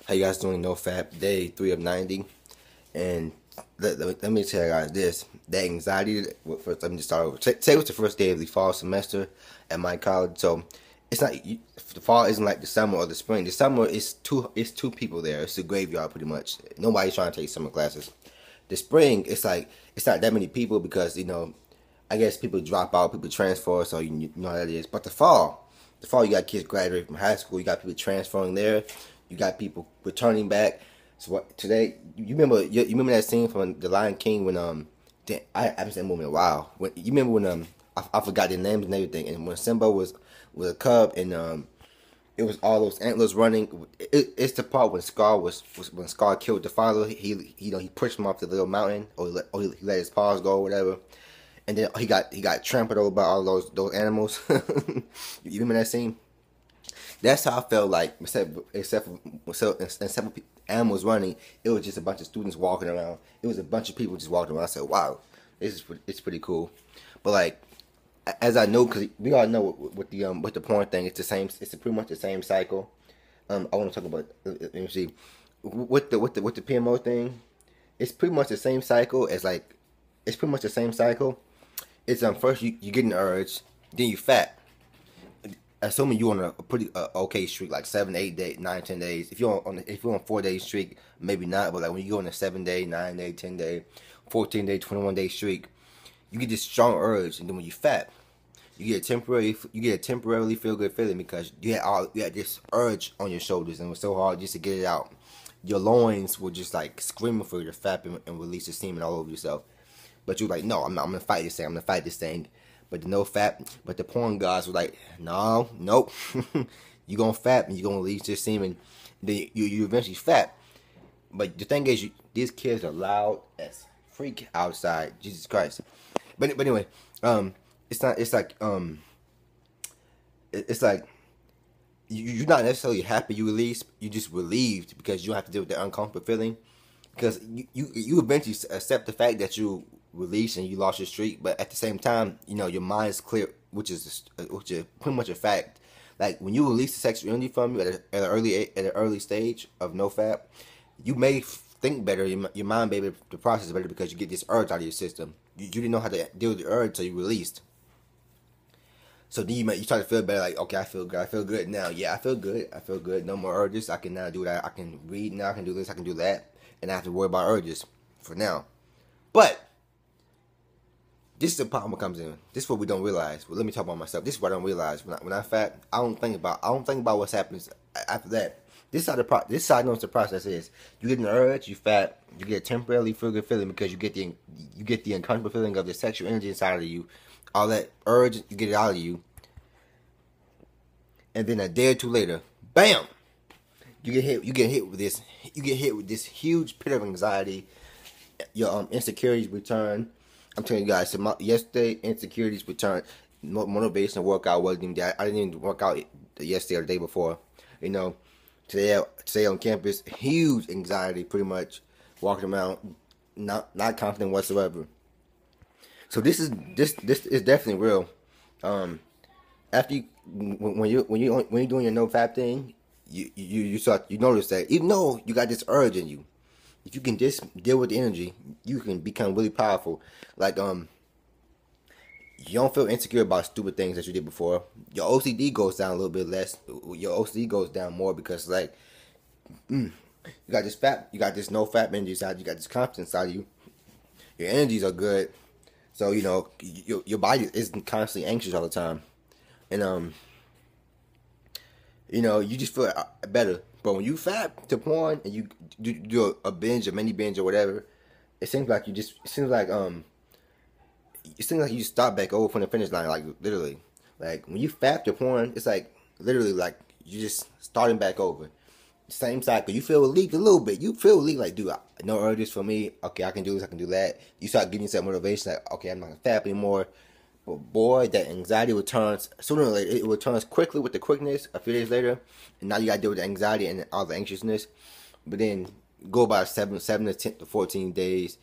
How you guys doing? NoFap day 3 of 90, and let me tell you guys this: that anxiety. First, let me just start over. Today was the first day of the fall semester at my college, so it's not the fall isn't like the summer or the spring. The summer is two people there. It's a graveyard pretty much. Nobody's trying to take summer classes. The spring, it's like it's not that many people because I guess people drop out, people transfer, so you know how that is. But the fall, you got kids graduating from high school, you got people transferring there, you got people returning back. So what today? You remember that scene from The Lion King when I haven't seen that movie in a while. When you remember when I forgot their names and everything, and when Simba was a cub and it was all those antlers running. It's the part when when Scar killed the father. He pushed him off the little mountain, or he let his paws go, or whatever. And then he got trampled over by all those animals. You remember that scene? That's how I felt like, except for animals running, it was just a bunch of students walking around. It was a bunch of people just walking around. I said, "Wow, it's pretty cool." But like, as I know, because we all know with the porn thing, it's the same. It's pretty much the same cycle. I want to talk about. Let me see. With the PMO thing, it's pretty much the same cycle as like. It's pretty much the same cycle. It's first you get an urge, then you fat. Assuming you're on a pretty okay streak, like 7, 8 days, 9, 10 days. If you're on 4 day streak, maybe not. But like when you go on a 7 day, 9 day, 10 day, 14 day, 21 day streak, you get this strong urge, and then when you fat, you get a temporarily feel good feeling because you had this urge on your shoulders, and it was so hard just to get it out. Your loins were just like screaming for you to fap and release the semen all over yourself. But you're like, no, I'm gonna fight this thing. I'm gonna fight this thing. But the porn guys were like, no, nope. You gonna fap and you gonna release this semen. Then you eventually fap. But the thing is, these kids are loud as freak outside. Jesus Christ. But anyway, it's like you're not necessarily happy you release. You're just relieved because you don't have to deal with the uncomfortable feeling. Because you eventually accept the fact that you released and you lost your streak, but at the same time, your mind's clear, which is pretty much a fact. Like when you release the sexual energy from you at an early stage of NoFap, you may think better. Your mind may be able to process better because you get this urge out of your system. You didn't know how to deal with the urge, so you released. So then you start to feel better. Like, okay, I feel good now. Yeah, I feel good. No more urges. I can now do that. I can read now. I can do this. I can do that, and I have to worry about urges for now. But this is the problem that comes in. This is what we don't realize. Well, let me talk about myself. This is what I don't realize. When I fat, I don't think about what's happening after that. This is how I know what the process is. You get an urge, you fat, you get a temporarily feel good feeling because you get the uncomfortable feeling of the sexual energy inside of you. All that urge, you get it out of you. And then a day or two later, bam! You get hit with this huge pit of anxiety. Your insecurities return. I'm telling you guys, so yesterday insecurities returned. Motivation to work out wasn't even there. I didn't even work out yesterday or the day before. Today on campus, huge anxiety, pretty much walking around, not confident whatsoever. So this is definitely real. After when you're doing your NoFap thing, you notice that even though you got this urge in you, if you can just deal with the energy, you can become really powerful. Like you don't feel insecure about stupid things that you did before. Your OCD goes down a little bit less. Your OCD goes down more because like you got this NoFap energy inside. You got this confidence inside of you. Your energies are good, so your body isn't constantly anxious all the time, and you just feel better. But when you fap to porn and you do a mini binge or whatever, it seems like you start back over from the finish line, like literally. Like when you fap to porn, it's like literally like you just starting back over. Same cycle. You feel relieved a little bit. You feel relieved, like, dude, no urges for me. Okay, I can do this. I can do that. You start getting yourself motivation, like, okay, I'm not gonna fap anymore. But boy, that anxiety returns sooner or later. It returns quickly with the quickness a few days later, and now you gotta deal with the anxiety and all the anxiousness. But then go about 7 to 10 to 14 days.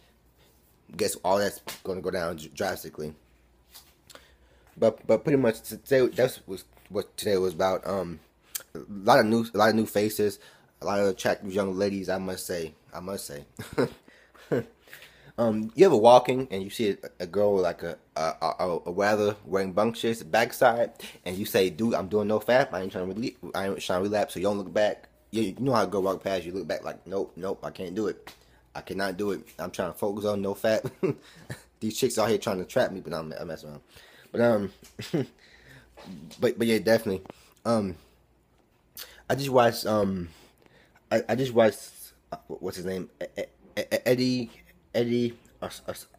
Guess all that's gonna go down drastically. But pretty much today, what today was about. A lot of new faces. A lot of attractive young ladies, I must say. I must say. You ever walking and you see a girl with like a rather wearing bunctious backside, and you say, "Dude, I'm doing no fap. I ain't trying to relapse." So you don't look back. You know how a girl walk past, you look back like, "Nope, nope, I can't do it. I cannot do it. I'm trying to focus on no fap." These chicks out here trying to trap me, but I'm messing around. But but yeah, definitely. Um, I just watched I just watched what's his name, Eddie Eddie. I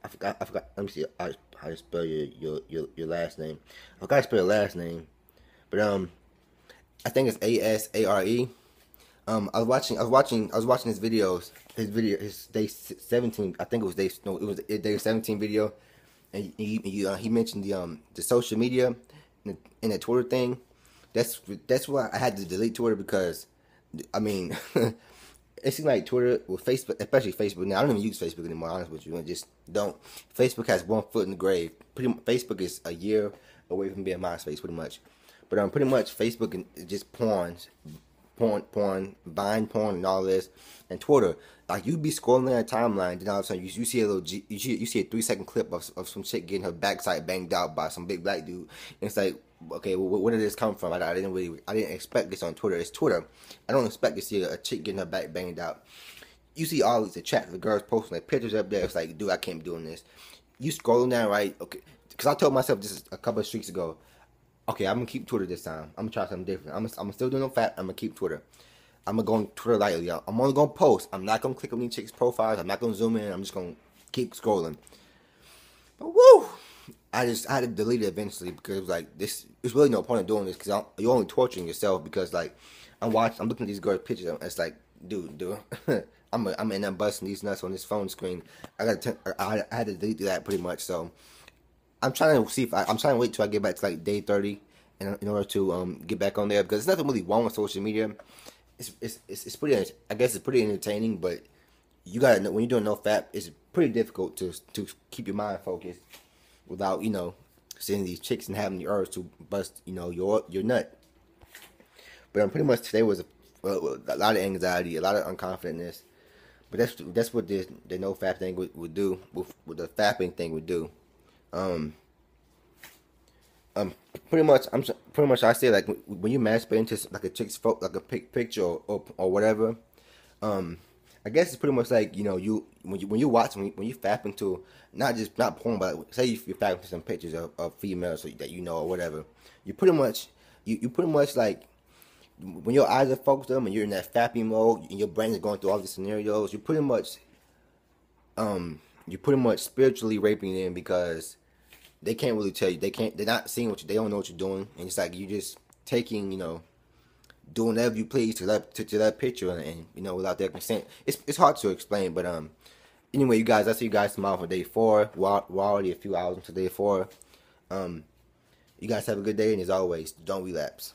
forgot. Let me see how to spell your last name. I forgot to spell your last name, but I think it's Asare. I was watching his videos. His day 17. I think it was day no, it was a day 17 video, and he mentioned the social media in the Twitter thing. That's why I had to delete Twitter because, I mean, it seems like Twitter with Facebook, especially Facebook now. I don't even use Facebook anymore. Honest with you, I just don't. Facebook has one foot in the grave. Facebook is a year away from being MySpace, pretty much. But pretty much Facebook is just porn, buying porn, and all this. And Twitter, like you be scrolling on a timeline, then all of a sudden you see a little you see a 3 second clip of some chick getting her backside banged out by some big black dude. And it's like, okay, well, where did this come from? I didn't expect this on Twitter. It's Twitter. I don't expect to see a chick getting her back banged out. You see all these attractive girls posting like pictures up there. It's like, dude, I can't be doing this. You scrolling down, right? Okay, because I told myself this a couple of streaks ago. Okay, I'm gonna keep Twitter this time. I'm gonna try something different. I'm still doing no fat. I'm gonna keep Twitter. I'm gonna go on Twitter lightly. I'm only gonna post. I'm not gonna click on these chicks' profiles. I'm not gonna zoom in. I'm just gonna keep scrolling. But woo! I had to delete it eventually because it was like this. There's really no point in doing this because you're only torturing yourself. Because like I'm looking at these girls' pictures. And it's like, dude, I'm in there busting these nuts on this phone screen. I had to delete that pretty much. So I'm trying to see if I'm trying to wait till I get back to like day 30 in order to get back on there because there's nothing really wrong with social media. It's pretty. I guess it's pretty entertaining, but you gotta know when you're doing no fap, it's pretty difficult to keep your mind focused without seeing these chicks and having the urge to bust your nut. But pretty much today was a lot of anxiety, a lot of unconfidentness. But that's what the no fap thing would do. What the fapping thing would do. Pretty much I say like when you masturbate into like a chick's like a picture or whatever, I guess it's pretty much like when you fap into not porn, but say you fap into some pictures of females that or whatever, you pretty much like when your eyes are focused on them and you're in that fapping mode and your brain is going through all these scenarios, you're pretty much spiritually raping them because they can't really tell you. They're not seeing they don't know what you're doing, and it's like you just taking, doing whatever you please to that picture, and without their consent. It's hard to explain, but anyway, you guys, I see you guys tomorrow for day 4. We're already a few hours into day 4. You guys have a good day, and as always, don't relapse.